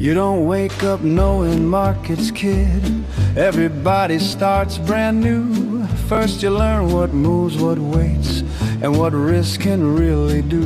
You don't wake up knowing markets, kid. Everybody starts brand new. First you learn what moves, what waits, and what risk can really do.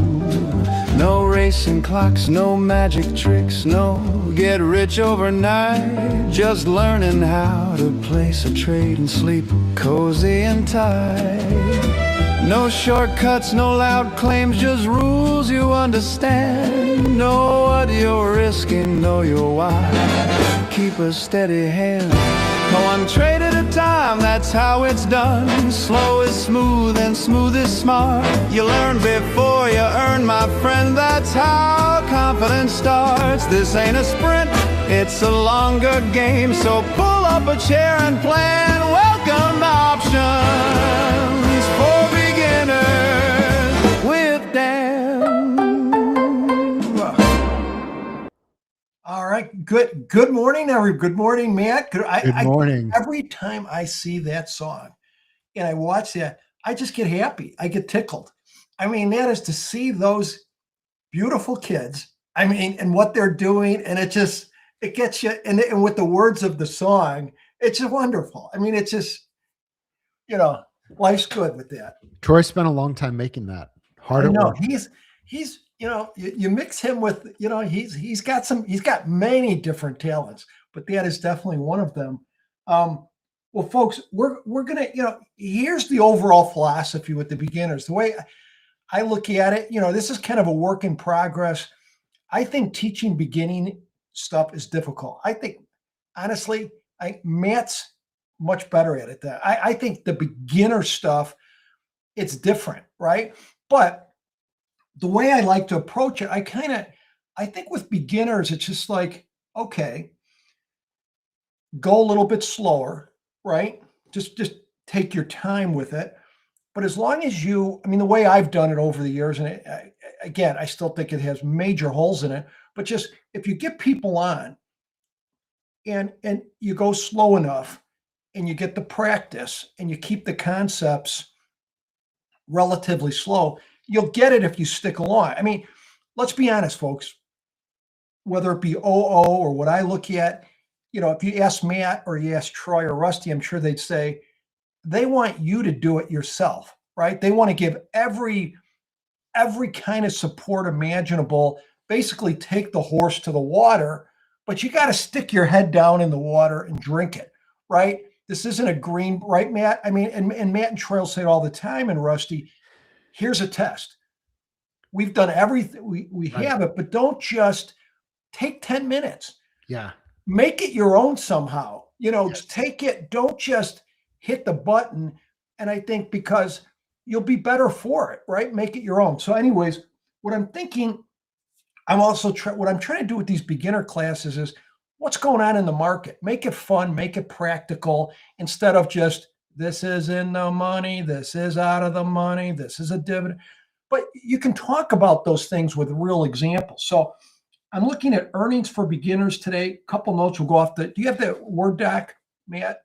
No racing clocks, no magic tricks, no get rich overnight. Just learning how to place a trade and sleep cozy and tight. No shortcuts, no loud claims, just rules you understand. Know what you're risking, know your why. Keep a steady hand. One trade at a time, that's how it's done. Slow is smooth and smooth is smart. You learn before you earn, my friend. That's how confidence starts. This ain't a sprint, it's a longer game. So pull up a chair and plan. Welcome to Options for Beginners with Dan. All right. Good morning, everybody. Good morning, Matt. Good morning. Every time I see that song and I watch that, I just get happy. I get tickled. I mean, that is to see those beautiful kids. I mean, and what they're doing, and it gets you. And with the words of the song, it's just wonderful. I mean, it's just, life's good with that. Troy spent a long time making that. Hard at work. He's you mix him with, he's got many different talents, but that is definitely one of them. Well, folks, we're going to, here's the overall philosophy with the beginners. The way I look at it, this is kind of a work in progress. I think teaching beginning stuff is difficult. I think, honestly, Matt's much better at it. I think the beginner stuff, it's different, right? But the way I like to approach it, I think with beginners, it's just like, okay, go a little bit slower, right? Just take your time with it. But as long as the way I've done it over the years, and again, I still think it has major holes in it, but just if you get people on and you go slow enough and you get the practice and you keep the concepts relatively slow, you'll get it if you stick along. I mean, let's be honest, folks, whether it be OO or what I look at, if you ask Matt or you ask Troy or Rusty, I'm sure they'd say they want you to do it yourself, right? They want to give every kind of support imaginable, basically take the horse to the water, but you got to stick your head down in the water and drink it, right? This isn't a green, right, Matt? I mean, and Matt and Troy will say it all the time, and Rusty, here's a test. We've done everything. We right. have it, but don't just take 10 minutes. Yeah. Make it your own somehow. Yes. Take it. Don't just hit the button. And I think because you'll be better for it, right? Make it your own. So anyways, what I'm thinking, what I'm trying to do with these beginner classes is what's going on in the market. Make it fun, make it practical, instead of just, this is in the money, this is out of the money, this is a dividend. But you can talk about those things with real examples. So I'm looking at earnings for beginners today. A couple notes will go off do you have the Word doc, Matt?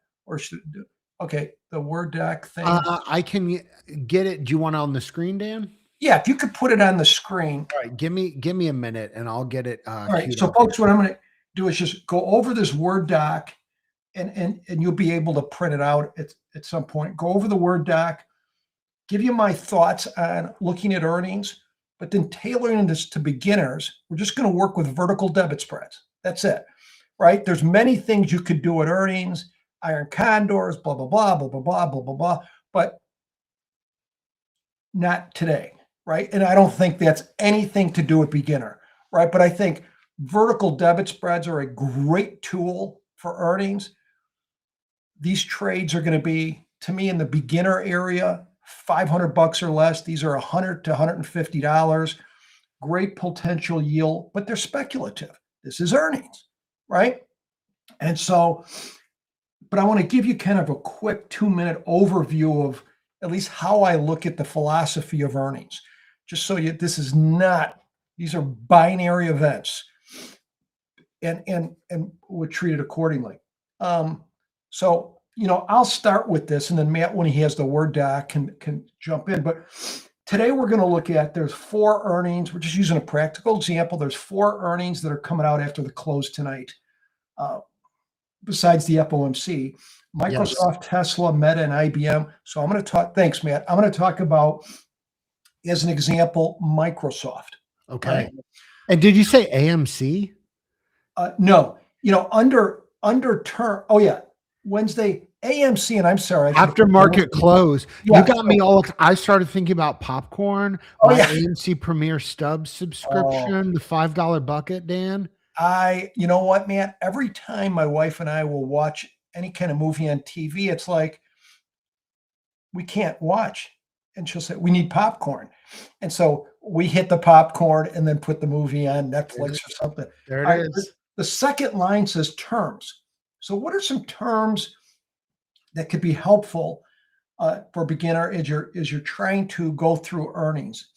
Okay, the Word doc thing. I can get it. Do you want it on the screen, Dan? Yeah, if you could put it on the screen. All right, give me a minute and I'll get it. All right, so folks, what I'm going to do is just go over this Word doc and you'll be able to print it out at some point. Go over the Word doc, give you my thoughts on looking at earnings, but then tailoring this to beginners. We're just going to work with vertical debit spreads. That's it, right? There's many things you could do at earnings, iron condors, blah, blah, blah, blah, blah, blah, blah, blah, blah, but not today, right? And I don't think that's anything to do with beginner, right? But I think vertical debit spreads are a great tool for earnings. These trades are going to be, to me, in the beginner area, $500 or less. These are $100 to $150. Great potential yield, but they're speculative. This is earnings, right? And so, but I want to give you kind of a quick 2-minute overview of at least how I look at the philosophy of earnings, just so these are binary events, and we're treated accordingly. So, I'll start with this, and then Matt, when he has the Word doc, can jump in. But today we're going to look at, there's 4 earnings. We're just using a practical example. There's 4 earnings that are coming out after the close tonight. Besides the FOMC, Microsoft, Tesla, Meta, and IBM. So I'm going to talk, thanks, Matt. I'm going to talk about, as an example, Microsoft. Okay. Right? And did you say AMC? No, under term. Oh yeah, Wednesday AMC, and I'm sorry. After market close, Yeah, you got me all. I started thinking about popcorn. Oh, my yeah. AMC Premier Stub subscription, the $5 bucket, Dan. You know what, man? Every time my wife and I will watch any kind of movie on TV, it's like we can't watch. And she'll say, we need popcorn. And so we hit the popcorn and then put the movie on Netflix or something. There All it right, is. the second line says terms. So what are some terms that could be helpful for beginner as you're trying to go through earnings?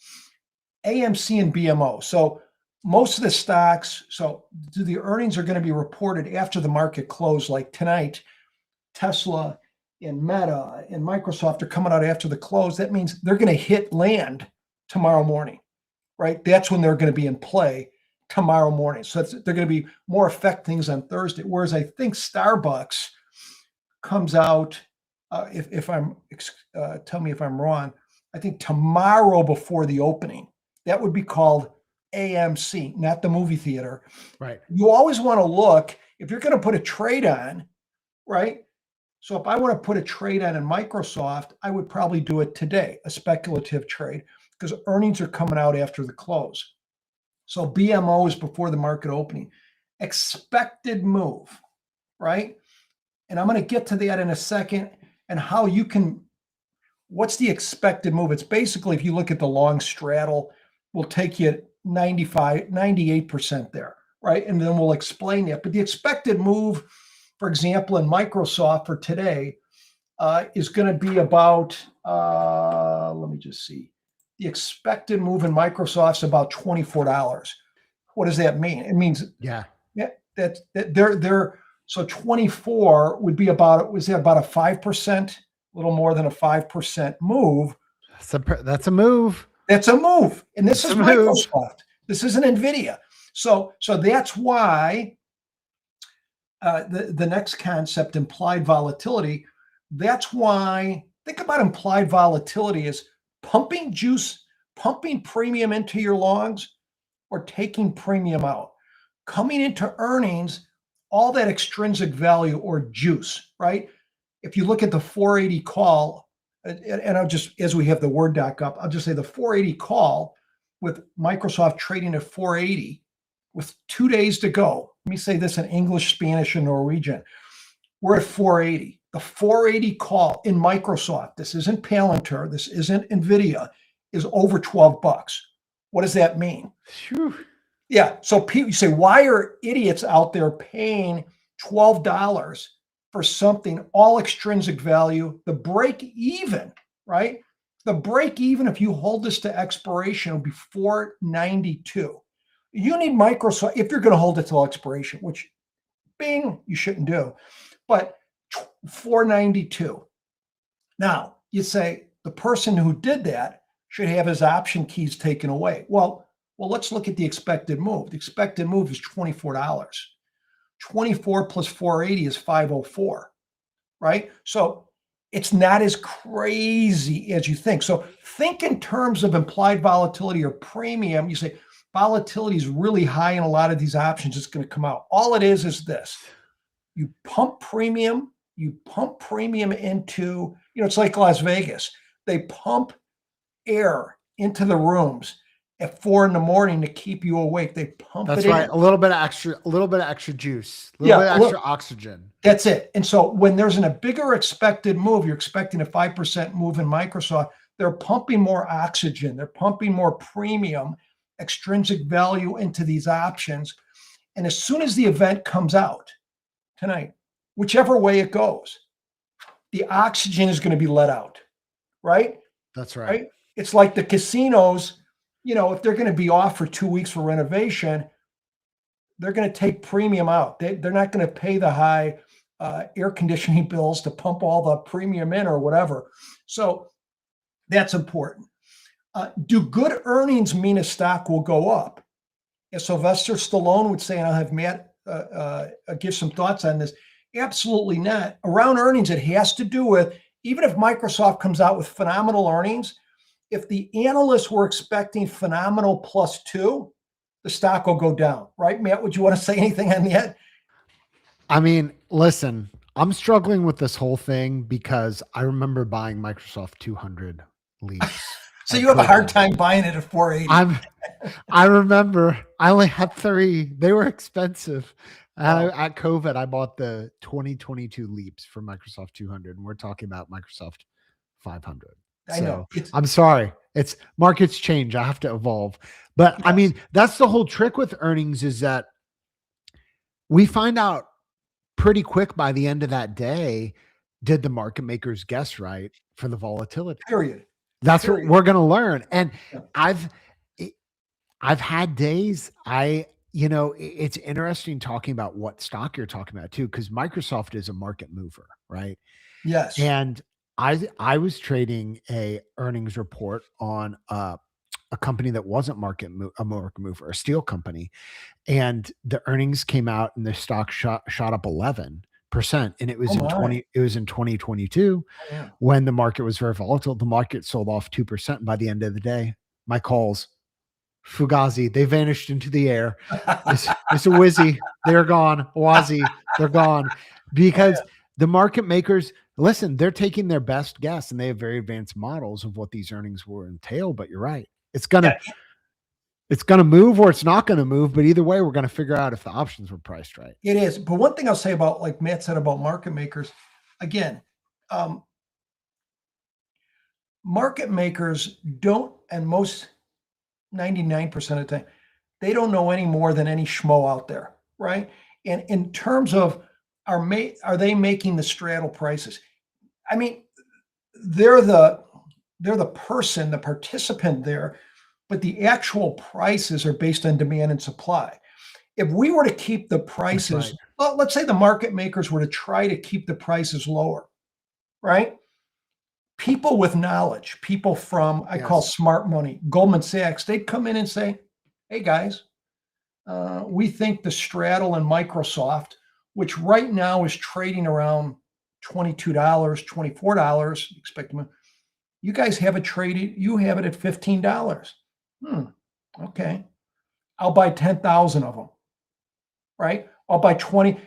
AMC and BMO. So most of the stocks, so the earnings are going to be reported after the market close, like tonight. Tesla and Meta and Microsoft are coming out after the close. That means they're going to hit land tomorrow morning, right? That's when they're going to be in play tomorrow morning. So they're going to be more affect things on Thursday. Whereas I think Starbucks comes out, if I'm, tell me if I'm wrong, I think tomorrow before the opening. That would be called AMC, not the movie theater. Right. You always want to look, if you're going to put a trade on, right? So if I want to put a trade on in Microsoft, I would probably do it today, a speculative trade, because earnings are coming out after the close. So BMO is before the market opening. Expected move, right? And I'm going to get to that in a second, and how you can, what's the expected move? It's basically, if you look at the long straddle, we'll take you 95, 98% there, right? And then we'll explain it. But the expected move, for example, in Microsoft for today, is going to be about, let me just see. The expected move in Microsoft's about $24. What does that mean? It means, that they're so 24 would be about, was that about a 5%, a little more than a 5% move? That's a move. That's a move. And this is Microsoft. This isn't NVIDIA. So that's why the next concept, implied volatility, that's why, think about implied volatility as pumping juice, pumping premium into your longs, or taking premium out. Coming into earnings, all that extrinsic value or juice, right? If you look at the 480 call, and I'll just, as we have the Word doc up, I'll just say the 480 call with Microsoft trading at 480 with 2 days to go. Let me say this in English, Spanish, and Norwegian. We're at 480. The 480 call in Microsoft, this isn't Palantir, this isn't NVIDIA, is over 12 bucks. What does that mean? Whew. Yeah. So people, you say, why are idiots out there paying $12 for something, all extrinsic value, the break even, right? The break even, if you hold this to expiration, will be 492. You need Microsoft, if you're going to hold it till expiration, which bing, you shouldn't do, but 492. Now, you say the person who did that should have his option keys taken away. Well, let's look at the expected move. The expected move is $24. 24 plus 480 is 504, right? So it's not as crazy as you think. So think in terms of implied volatility or premium. You say volatility is really high in a lot of these options. It's going to come out. All it is this. You pump premium into, it's like Las Vegas. They pump air into the rooms at 4 a.m. to keep you awake. They pump That's it right. in. A little bit of extra juice, a little bit of extra oxygen. That's it. And so when there's a bigger expected move, you're expecting a 5% move in Microsoft, they're pumping more oxygen. They're pumping more premium, extrinsic value into these options. And as soon as the event comes out tonight, whichever way it goes, the oxygen is going to be let out, right? That's right. It's like the casinos, if they're going to be off for 2 weeks for renovation, they're going to take premium out. They're not going to pay the high air conditioning bills to pump all the premium in or whatever. So that's important. Do good earnings mean a stock will go up? As Sylvester Stallone would say, and I'll have Matt give some thoughts on this. Absolutely not. Around earnings, it has to do with, even if Microsoft comes out with phenomenal earnings, if the analysts were expecting phenomenal +2, the stock will go down, right? Matt, would you want to say anything on that? I mean, listen, I'm struggling with this whole thing because I remember buying Microsoft 200 leaps. So at you have a hard COVID. time buying it at 480. I remember I only had 3. They were expensive. Wow. At COVID, I bought the 2022 leaps for Microsoft 200, and we're talking about Microsoft 500. I know. So I'm sorry. It's markets change. I have to evolve. But I Yes. mean, that's the whole trick with earnings, is that we find out pretty quick by the end of that day, did the market makers guess right for the volatility? Period. That's Period. what we're going to learn. And Yeah. I've had days, it's interesting talking about what stock you're talking about too, because Microsoft is a market mover, right? Yes. And I was trading a earnings report on a company that wasn't a market mover, a steel company, and the earnings came out and the stock shot up 11%, and it was Oh my. it was in 2022 Oh, yeah. when the market was very volatile. The market sold off 2%, and by the end of the day, my calls, Fugazi, they vanished into the air. It's a whizzy. They're gone. Wazi, they're gone. Because the market makers, listen, they're taking their best guess, and they have very advanced models of what these earnings will entail. But you're right. It's gonna move or it's not gonna move. But either way, we're gonna figure out if the options were priced right. It is. But one thing I'll say about, like Matt said about market makers, again, market makers don't, and most 99% of the time, they don't know any more than any schmo out there, right? And in terms of, are they making the straddle prices? I mean, they're the person, the participant there, but the actual prices are based on demand and supply. If we were to keep the prices, right. well, let's say the market makers were to try to keep the prices lower, right? People with knowledge, people from, I call smart money, Goldman Sachs, they'd come in and say, hey guys, we think the straddle and Microsoft, which right now is trading around $22, $24, expect them, you guys have it traded, you have it at $15. Okay. I'll buy 10,000 of them, right? I'll buy 20,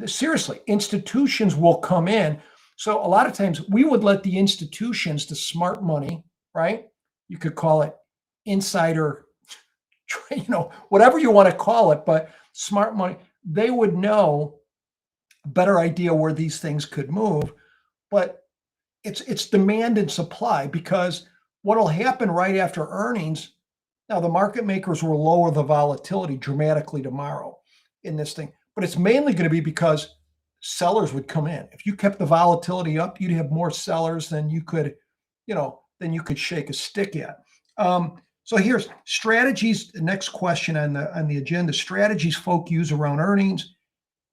seriously, institutions will come in. So a lot of times we would let the institutions, the smart money, right? You could call it insider, whatever you want to call it, but smart money, they would know a better idea where these things could move. But it's demand and supply, because what'll happen right after earnings, now the market makers will lower the volatility dramatically tomorrow in this thing, but it's mainly going to be because sellers would come in. If you kept the volatility up, you'd have more sellers than you could, shake a stick at. So here's strategies. The next question on the agenda: strategies folk use around earnings.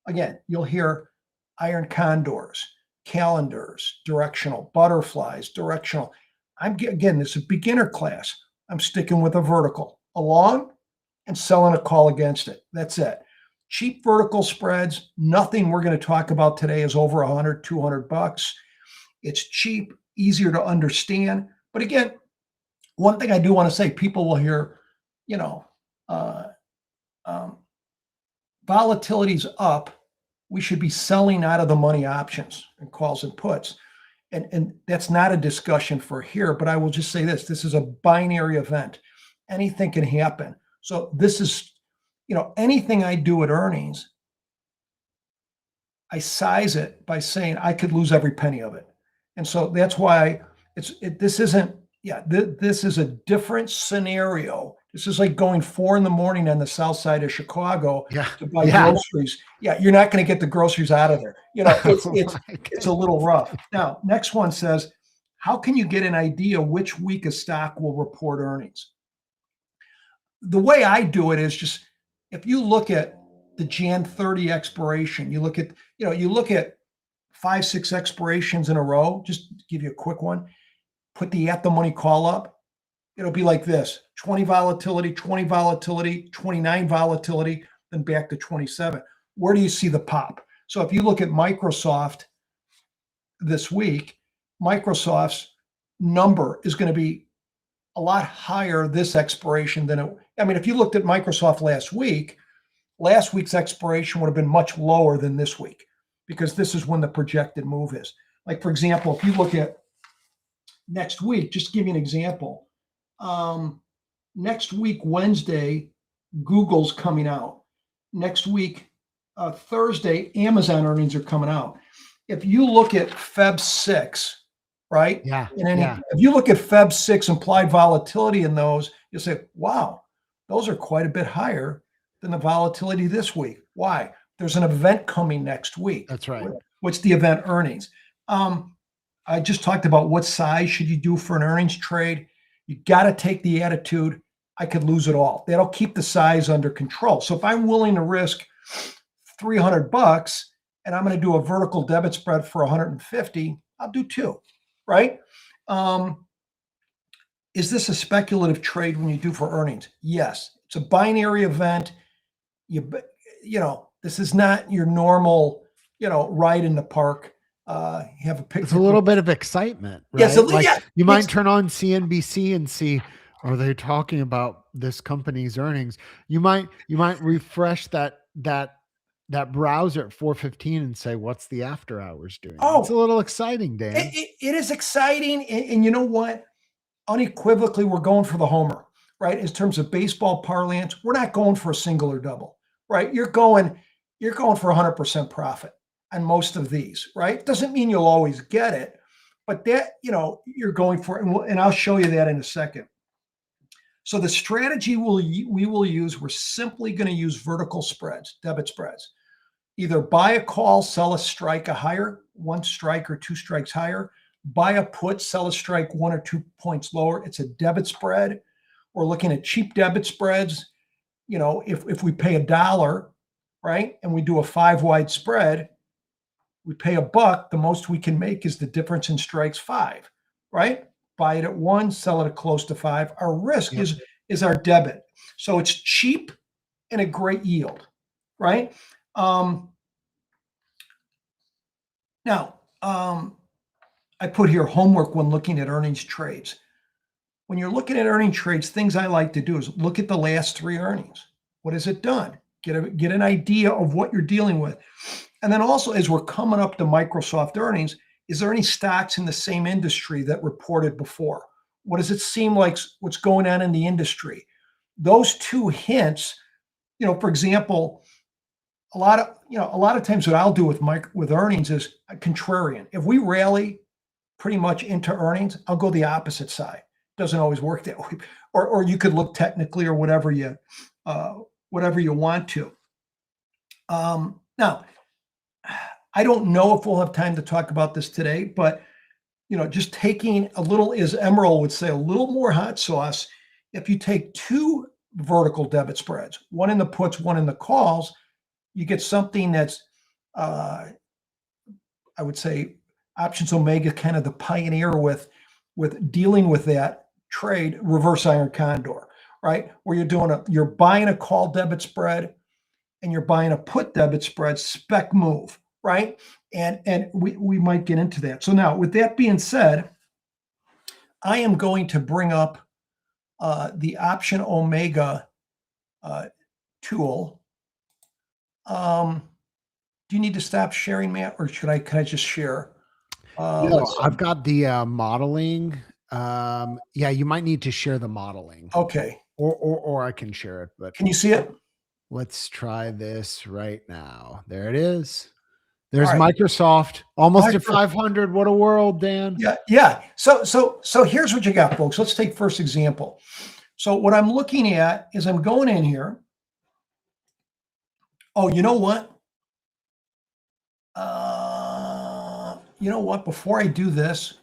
Again, you'll hear iron condors, calendars, directional, butterflies, directional. This is beginner class. I'm sticking with a vertical, a long, and selling a call against it. That's it. Cheap vertical spreads. Nothing we're going to talk about today is over 100, 200 bucks. It's cheap, easier to understand. But again, one thing I do want to say, people will hear, volatility's up. We should be selling out of the money options and calls and puts. And that's not a discussion for here, but I will just say this. This is a binary event. Anything can happen. So this is, anything I do at earnings, I size it by saying I could lose every penny of it. And so that's why this is a different scenario. This is like going 4 a.m. on the south side of Chicago to buy groceries. Yeah, you're not going to get the groceries out of there. It's a little rough. Now, next one says, how can you get an idea which week a stock will report earnings? The way I do it is just, if you look at the Jan 30 expiration, you look at 5, 6 expirations in a row, just to give you a quick one, put the at the money call up. it'll be like this: 20 volatility, 20 volatility, 29 volatility, then back to 27. Where do you see the pop? So if you look at Microsoft this week, Microsoft's number is going to be a lot higher this expiration than it. I mean, if you looked at Microsoft last week's expiration would have been much lower than this week, because this is when the projected move is. Like, for example, if you look at next week, just to give you an example, next week, Wednesday, Google's coming out. Next week, Thursday, Amazon earnings are coming out. If you look at Feb 6, right? Yeah. If you look at Feb 6 implied volatility in those, you'll say, wow, those are quite a bit higher than the volatility this week. Why? There's an event coming next week. That's right. What's the event? Earnings. I just talked about what size should you do for an earnings trade. You got to take the attitude, I could lose it all. That'll keep the size under control. So if I'm willing to risk $300 and I'm going to do a vertical debit spread for 150, I'll do 2, right? Is this a speculative trade when you do for earnings? Yes. It's a binary event. You know, this is not your normal, ride in the park. Have a picture. It's a little bit of excitement, right? Yes, Like, yeah, you might turn on CNBC and see, are they talking about this company's earnings? You might refresh that browser at 4:15 and say, what's the after hours doing? Oh, it's a little exciting, Dan. It is exciting. And you know what? Unequivocally, we're going for the homer, right? In terms of baseball parlance, we're not going for a single or double, right? You're going for 100% profit on most of these, right? Doesn't mean you'll always get it, but that, you're going for it. And I'll show you that in a second. So the strategy we will use, we're simply going to use vertical spreads, debit spreads. Either buy a call, sell a strike a higher, 1 strike or 2 strikes higher. Buy a put, sell a strike 1 or 2 points lower. It's a debit spread. We're looking at cheap debit spreads. If we pay $1, right, and we do a 5-wide spread, we pay $1. The most we can make is the difference in strikes 5, right? Buy it at 1, sell it at close to 5. Our risk is our debit. So it's cheap and a great yield, right? Now, I put here homework when looking at earnings trades. When you're looking at earnings trades, things I like to do is look at the last 3 earnings. What has it done? Get an idea of what you're dealing with. And then also, as we're coming up to Microsoft earnings, is there any stocks in the same industry that reported before? What does it seem like what's going on in the industry? Those 2 hints, for example, a lot of times what I'll do with earnings is a contrarian. If we rally pretty much into earnings, I'll go the opposite side. Doesn't always work that way. Or you could look technically or whatever you want to. Now, I don't know if we'll have time to talk about this today, but just taking a little, as Emerald would say, a little more hot sauce. If you take 2 vertical debit spreads, 1 in the puts, 1 in the calls, you get something that's, I would say, Options Omega, kind of the pioneer with dealing with that trade, reverse iron condor, right? Where you're buying a call debit spread and you're buying a put debit spread, spec move, right? And we might get into that. So now, with that being said, I am going to bring up the Option Omega tool. Do you need to stop sharing, Matt, or can I just share? No, I've got the modeling. Yeah, you might need to share the modeling. Okay. Or I can share it, but can you see it? Let's try this right now. There it is. There's right. Microsoft almost at 500. What a world, Dan. Yeah. So here's what you got, folks. Let's take first example. So what I'm looking at is I'm going in here. Oh, you know what? Before I do this,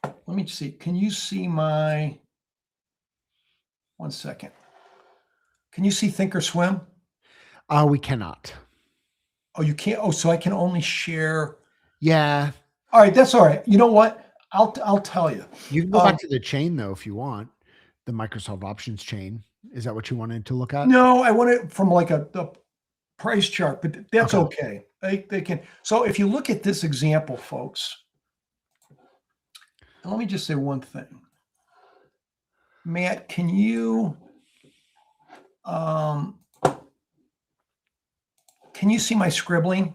let me see. Can you see my? 1 second. Can you see Thinkorswim? We cannot. Oh, you can't. Oh, so I can only share. Yeah. All right. That's all right. You know what? I'll tell you. You can go back to the chain though if you want. The Microsoft options chain. Is that what you wanted to look at? No, I want it from like the price chart, but that's Okay. okay. They can. So if you look at this example, folks, let me just say one thing. Matt, can you see my scribbling?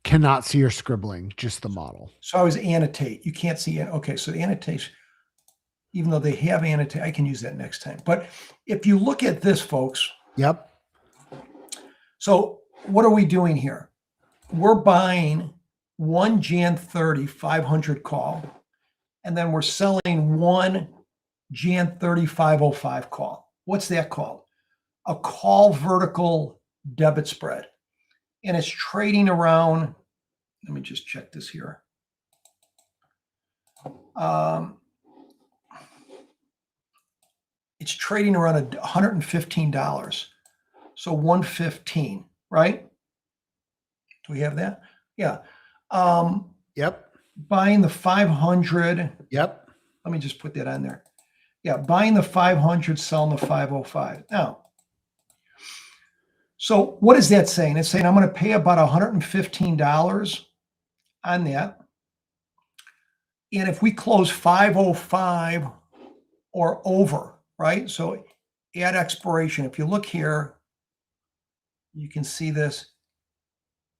Cannot see your scribbling, just the model. So I was annotate. You can't see it. Okay, so annotation, even though they have annotate, I can use that next time. But if you look at this, folks. Yep. So what are we doing here? We're buying one Jan 30 500 call, and then we're selling one Jan 30 505 call. What's that called? A call vertical debit spread. And it's trading around, let me just check this here. It's trading around $115. So 115, right? Do we have that? Yeah. Yep. Buying the 500. Yep. Let me just put that on there. Yeah, buying the 500, selling the 505. Now, so what is that saying? It's saying I'm going to pay about $115 on that. And if we close 505 or over, right? So at expiration, if you look here, you can see this.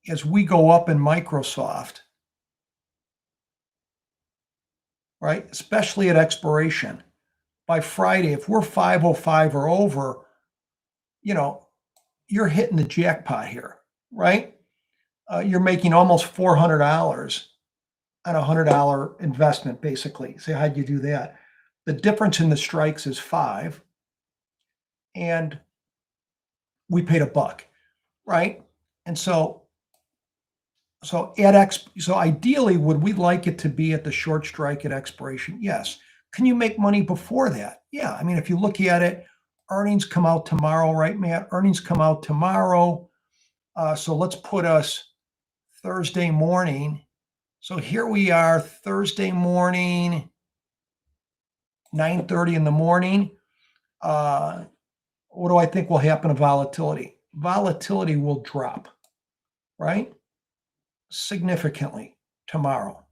As we go up in Microsoft, right? Especially at expiration, by Friday, if we're 505 or over, you know, you're hitting the jackpot here, right? You're making almost $400 on a $100 investment, basically. Say, how'd you do that? The difference in the strikes is 5, and we paid $1, right? And so ideally, would we like it to be at the short strike at expiration? Yes. Can you make money before that? Yeah. I mean, if you look at it, earnings come out tomorrow, right, Matt? Earnings come out tomorrow. So let's put us Thursday morning. So here we are, Thursday morning, 9:30 in the morning. What do I think will happen to volatility? Volatility will drop, right? Significantly tomorrow.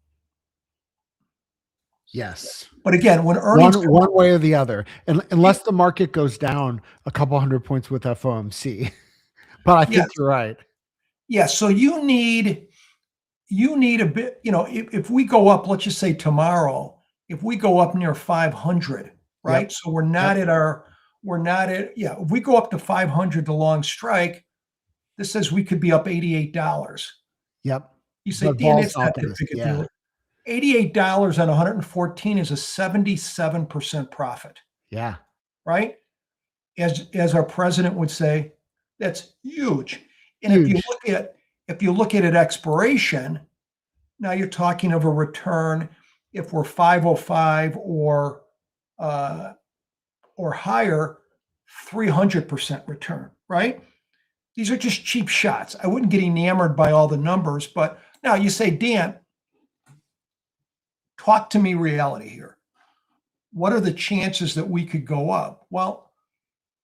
Yes. But again, when earnings one way or the other, and unless the market goes down a couple hundred points with FOMC. But I think you're right. Yeah. So you need a bit, if we go up, let's just say tomorrow, if we go up near 500, right? Yep. So we're not if we go up to 500, the long strike, this says we could be up $88. Yep. You say, But Dan, Vol's it's not that optimist, big a yeah. deal. $88 on 114 is a 77% profit, Yeah. right? As our president would say, that's huge. And Huge. if you look at it expiration, now you're talking of a return if we're 505 or higher, 300% return, right? These are just cheap shots. I wouldn't get enamored by all the numbers, but now you say, Dan, talk to me reality here. What are the chances that we could go up? Well,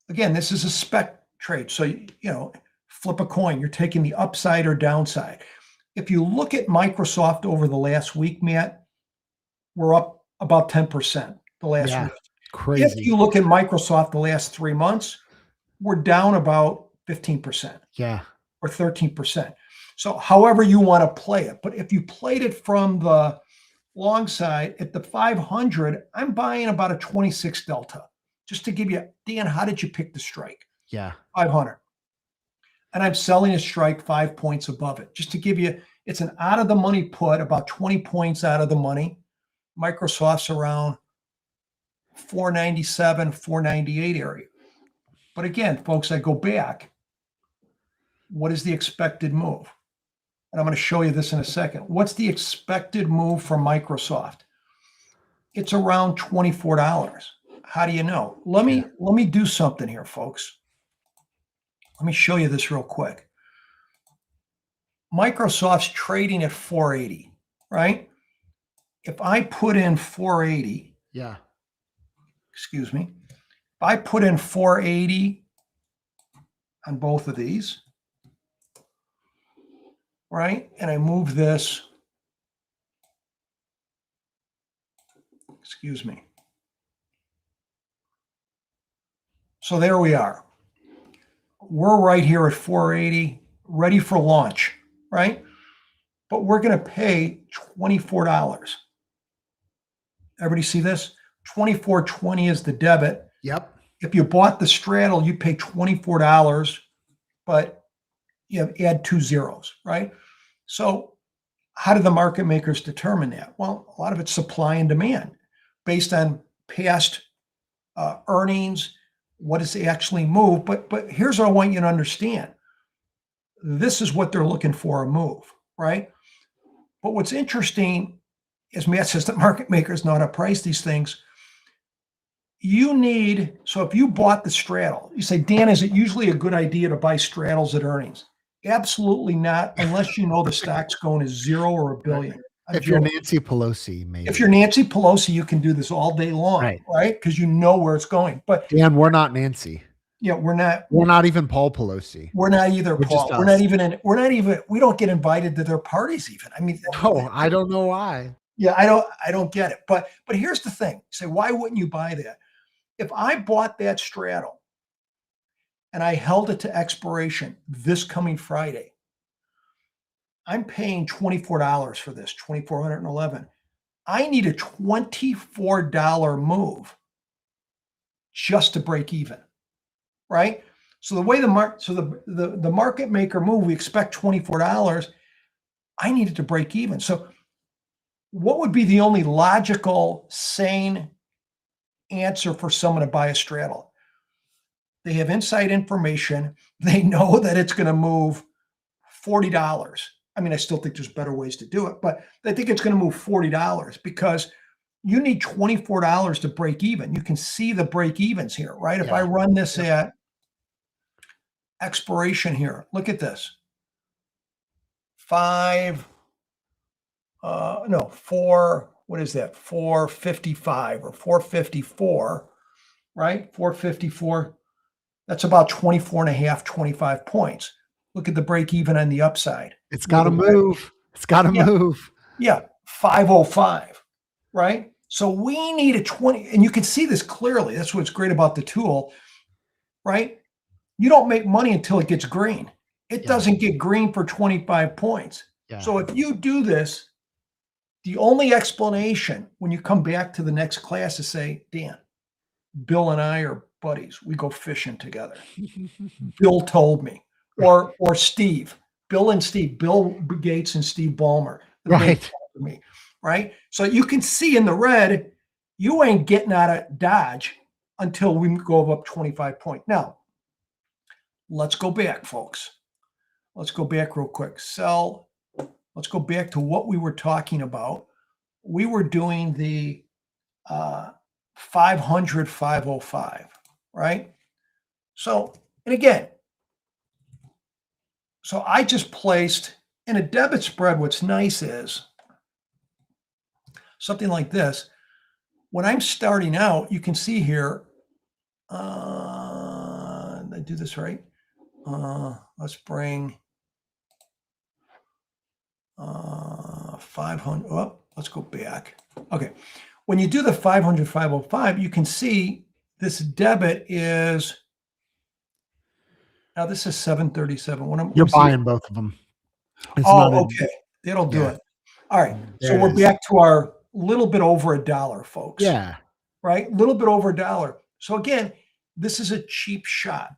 again, this is a spec trade. So, flip a coin. You're taking the upside or downside. If you look at Microsoft over the last week, Matt, we're up about 10% the last week. Crazy. If you look at Microsoft the last 3 months, we're down about 15%. Yeah. Or 13%. So however you want to play it. But if you played it from the long side at the 500, I'm buying about a 26 delta. Just to give you, Dan, how did you pick the strike? Yeah. 500. And I'm selling a strike 5 points above it. Just to give you, it's an out of the money put, about 20 points out of the money. Microsoft's around 497, 498 area. But again, folks, I go back. What is the expected move? And I'm going to show you this in a second. What's the expected move from Microsoft? It's around $24. How do you know? Let me do something here, folks. Let me show you this real quick. Microsoft's trading at 480, right? if I put in 480, Yeah. excuse me, if I put in 480 on both of these, right, and I move this, excuse me. So there we are. We're right here at 480, ready for launch, right? But we're going to pay $24. Everybody see this? 24.20 is the debit. Yep. If you bought the straddle, you pay $24, but you add 2 zeros, right? So how do the market makers determine that? Well, a lot of it's supply and demand based on past earnings, what is actually moved. But here's what I want you to understand. This is what they're looking for, a move, right? But what's interesting is Matt says that market makers know how to price these things. So if you bought the straddle, you say, Dan, is it usually a good idea to buy straddles at earnings? Absolutely not, unless you know the stock's going to 0 or $1 billion. If you're Nancy Pelosi, maybe. If you're Nancy Pelosi, you can do this all day long, right? Because you know where it's going. But Dan, we're not Nancy. Yeah, we're not. We're not even Paul Pelosi. We're not either, Paul. We're not even. We don't get invited to their parties even. I mean, I don't know why. Yeah, I don't get it. But here's the thing. You say, why wouldn't you buy that? If I bought that straddle and I held it to expiration this coming Friday, I'm paying $24 for this, $2,411. I need a $24 move just to break even, right? So the way the market maker move, we expect $24. I need it to break even. So what would be the only logical, sane answer for someone to buy a straddle? They have inside information. They know that it's going to move $40. I mean, I still think there's better ways to do it, but they think it's going to move $40 because you need $24 to break even. You can see the break evens here, right? If I run this at expiration here, look at this. 455 or 454, right? 454. That's about 24.5, 25 points. Look at the break even on the upside. It's got to move. It's got to move. Yeah, 505, right? So we need a 20, and you can see this clearly. That's what's great about the tool, right? You don't make money until it gets green. It doesn't get green for 25 points. Yeah. So if you do this, the only explanation when you come back to the next class is say, Dan, Bill and I are buddies. We go fishing together. Bill told me. Or Steve. Bill and Steve. Bill Gates and Steve Ballmer. Right. Me, right? So you can see in the red, you ain't getting out of Dodge until we go up 25 points. Now, let's go back, folks. Let's go back real quick. Let's go back to what we were talking about. We were doing the 500, 505, right? So, and again, so I just placed in a debit spread. What's nice is something like this. When I'm starting out, you can see here, did I do this right? Let's bring 500. Oh, let's go back. Okay. When you do the 500, 505, you can see this debit is, now this is 737. You're buying both of them. Okay. That'll do it. All right. So we're back to our little bit over $1, folks. Yeah. Right? A little bit over $1. So again, this is a cheap shot,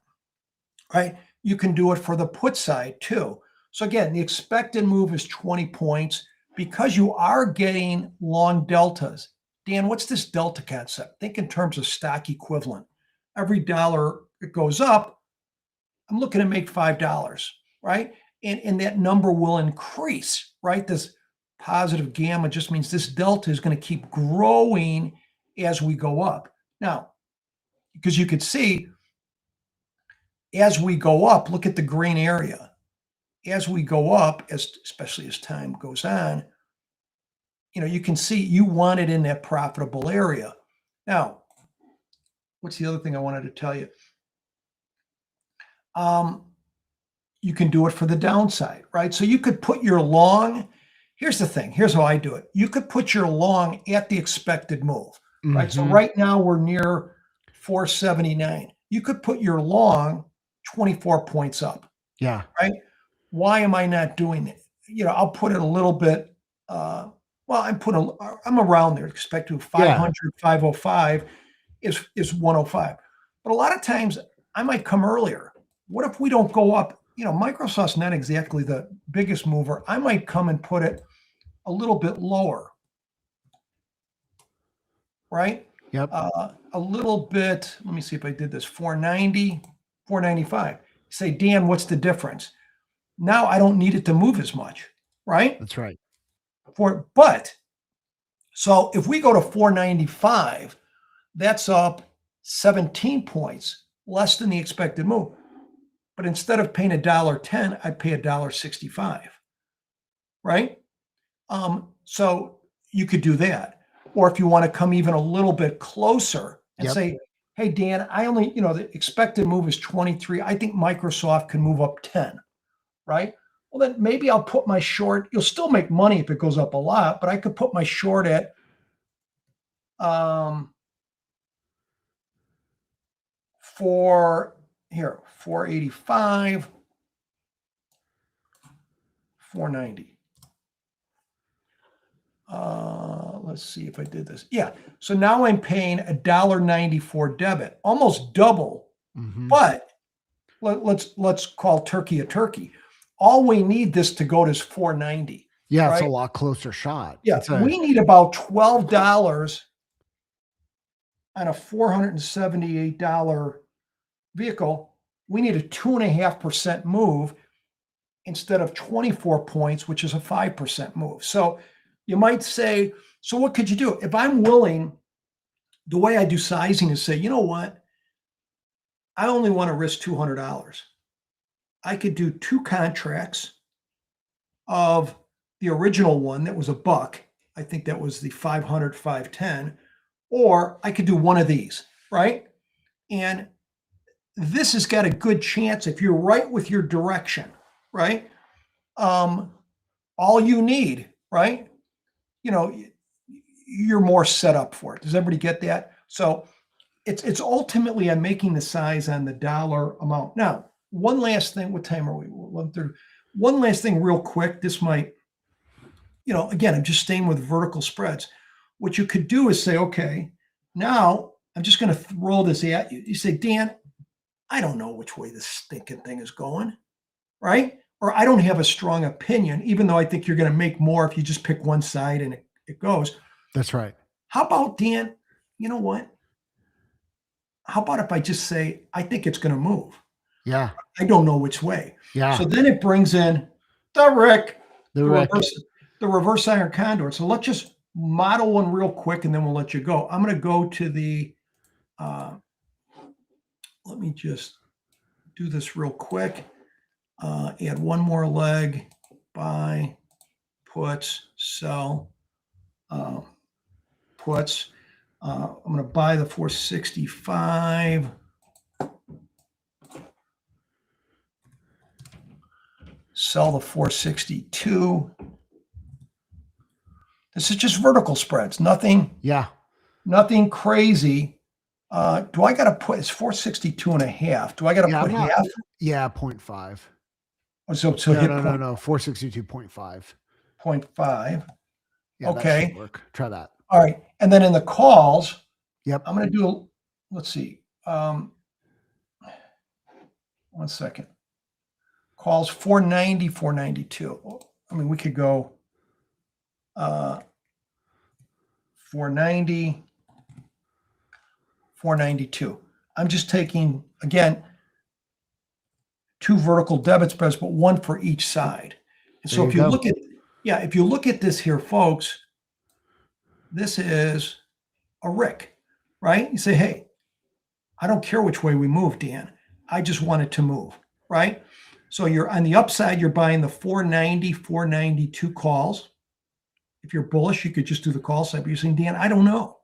right? You can do it for the put side too. So again, the expected move is 20 points because you are getting long deltas. Dan, what's this delta concept? Think in terms of stock equivalent. Every dollar it goes up, I'm looking to make $5, right? And that number will increase, right? This positive gamma just means this delta is going to keep growing as we go up. Now, because you could see as we go up, look at the green area. As we go up, especially as time goes on, you can see you want it in that profitable area. Now, what's the other thing I wanted to tell you? You can do it for the downside, right? So you could put your long, here's the thing, here's how I do it. You could put your long at the expected move, right? So right now we're near 479. You could put your long 24 points up. Yeah. Right. Why am I not doing it? I'll put it a little bit, I'm around there, expect to 500, 505 is 105. But a lot of times I might come earlier. What if we don't go up? Microsoft's not exactly the biggest mover. I might come and put it a little bit lower. Right? Yep. A little bit, let me see if I did this, 490, 495. Say, Dan, what's the difference? Now I don't need it to move as much, right? That's right. So if we go to 495, that's up 17 points, less than the expected move. But instead of paying $1.10, I pay $1.65, right? So you could do that. Or if you want to come even a little bit closer and say, hey, Dan, I only, the expected move is 23. I think Microsoft can move up 10, right? Well, then maybe I'll put my short. You'll still make money if it goes up a lot, but I could put my short at 485, 490. Let's see if I did this. Yeah. So now I'm paying $1.94 debit, almost double. But let's call turkey a turkey. All we need this to go to is 490. Yeah, right? it's a lot closer shot. Yeah, we need about $12 on a $478 vehicle. We need a 2.5% move instead of 24 points, which is a 5% move. So you might say, so what could you do? If I'm willing, the way I do sizing is say, you know what? I only want to risk $200. I could do 2 contracts of the original one that was $1. I think that was the 500, 510, or I could do one of these, right? And this has got a good chance if you're right with your direction, right? All you need, right? You're more set up for it. Does everybody get that? So it's ultimately I'm making the size on the dollar amount. Now, one last thing. What time are we? 1:30. One last thing real quick. This might, again, I'm just staying with vertical spreads. What you could do is say, okay, now I'm just going to throw this at you. You say, Dan, I don't know which way this stinking thing is going, right? Or I don't have a strong opinion, even though I think you're going to make more if you just pick one side and it goes. That's right. How about, Dan, you know what? How about if I just say, I think it's going to move? Yeah. I don't know which way. Yeah. So then it brings in the Rick, The Rick. the reverse iron condor. So let's just model one real quick and then we'll let you go. I'm going to go to the, let me just do this real quick. Add one more leg, buy, puts, sell, puts. I'm going to buy the 465. Sell the 462. This is just vertical spreads. Nothing crazy. Do I got to put, it's 462.5. Do I got to put half? Yeah, 0.5. So No, hit no, 462.5. 0.5. Yeah, Okay. that should work. Try that. All right. And then in the calls, Yep. I'm going to do, let's see. 1 second. Calls 490, 492. I mean, we could go 490, 492. I'm just taking, again, 2 vertical debit spreads, but one for each side. And so if you look at, if you look at this here, folks, this is a Rick, right? You say, hey, I don't care which way we move, Dan. I just want it to move, right? So you're on the upside, you're buying the 490, 492 calls. If you're bullish, you could just do the call side. But you're saying, Dan, I don't know,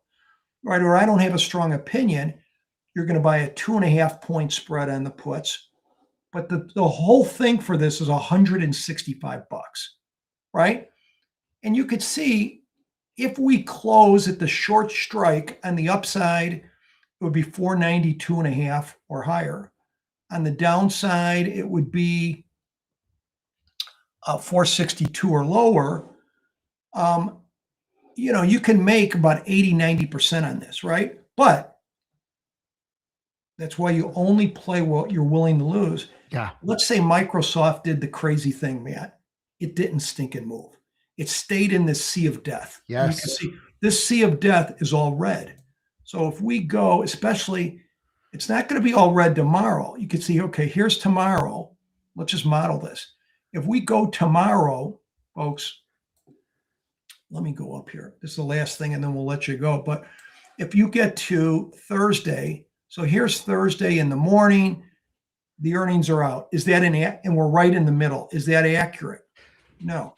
right? Or I don't have a strong opinion. You're going to buy a 2.5 point spread on the puts. But the whole thing for this is $165, right? And you could see if we close at the short strike on the upside, it would be 492.5 or higher. On the downside, it would be 462 or lower. You can make about 80-90% on this, right? But that's why you only play what you're willing to lose. Yeah. Let's say Microsoft did the crazy thing, Matt. It didn't stink and move. It stayed in this sea of death. Yes. You can see this sea of death is all red. So if we go, especially, it's not going to be all red tomorrow. You can see, okay, here's tomorrow. Let's just model this. If we go tomorrow, folks, let me go up here. This is the last thing, and then we'll let you go. But if you get to Thursday, so here's Thursday in the morning, the earnings are out. Is that and we're right in the middle. Is that accurate? No.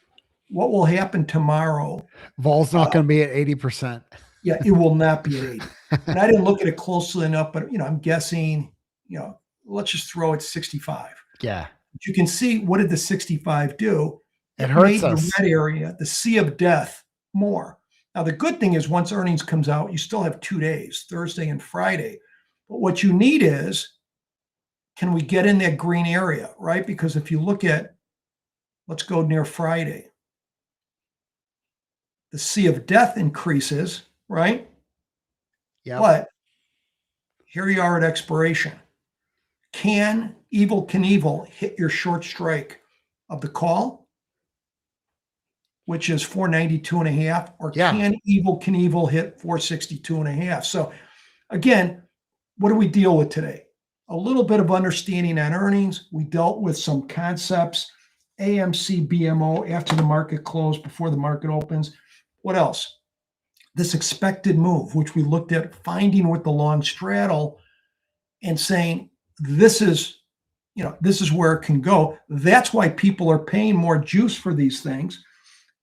What will happen tomorrow? Vol's not going to be at 80%. Yeah, it will not be at 80. And I didn't look at it closely enough, but I'm guessing, let's just throw it 65. Yeah. But you can see, what did the 65 do? It hurts made us. The red area, the sea of death, more. Now, the good thing is once earnings comes out, you still have 2 days, Thursday and Friday. But what you need is, can we get in that green area, right? Because if you look at, let's go near Friday. The sea of death increases, right? Yeah. But here you are at expiration. Can Evel Knievel hit your short strike of the call, which is 492.5, or can Evel Knievel hit 462.5? So again, what do we deal with today? A little bit of understanding on earnings. We dealt with some concepts, AMC, BMO after the market closed, before the market opens. What else? This expected move, which we looked at, finding with the long straddle and saying, this is where it can go. That's why people are paying more juice for these things.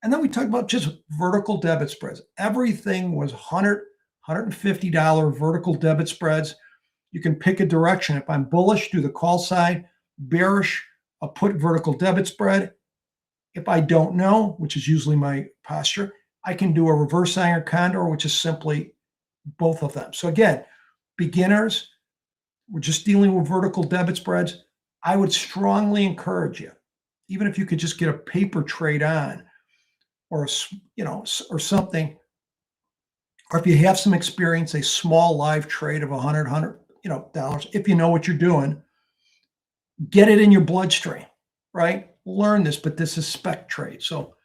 And then we talk about just vertical debit spreads. Everything was $100, $150 vertical debit spreads. You can pick a direction. If I'm bullish, do the call side. Bearish, I'll put vertical debit spread. If I don't know, which is usually my posture, I can do a reverse iron condor, which is simply both of them. So again, beginners, we're just dealing with vertical debit spreads. I would strongly encourage you, even if you could just get a paper trade on, or something, or if you have some experience, a small live trade of $100, if you know what you're doing, get it in your bloodstream, right? Learn this, but this is spec trade. So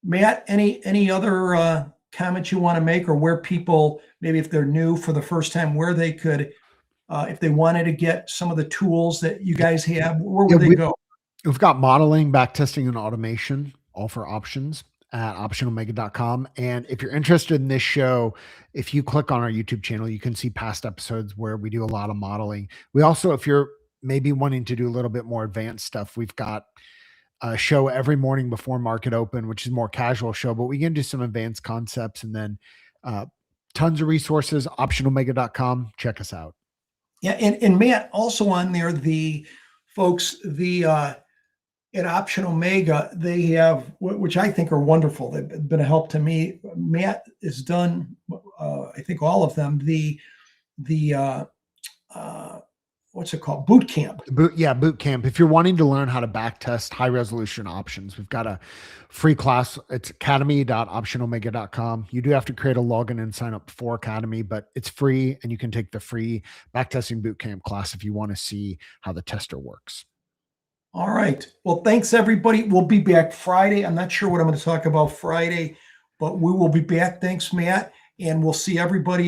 Matt, any other comments you want to make, or where people, maybe if they're new for the first time, where they could, if they wanted to get some of the tools that you guys have, where would they go? We've got modeling, backtesting, and automation, all for options at optionomega.com. And if you're interested in this show, if you click on our YouTube channel, you can see past episodes where we do a lot of modeling. We also, if you're maybe wanting to do a little bit more advanced stuff, we've got a show every morning before market open, which is more casual show, but we can do some advanced concepts, and then tons of resources, optionomega.com. Check us out. Yeah. And Matt, also on there, the folks, at Option Omega, they have, which I think are wonderful. They've been a help to me. Matt has done, I think all of them, the what's it called? Boot camp. Boot camp. If you're wanting to learn how to back test high resolution options, we've got a free class. It's academy.optionomega.com. You do have to create a login and sign up for Academy, but it's free, and you can take the free backtesting boot camp class if you want to see how the tester works. All right. Well, thanks everybody. We'll be back Friday. I'm not sure what I'm going to talk about Friday, but we will be back. Thanks, Matt. And we'll see everybody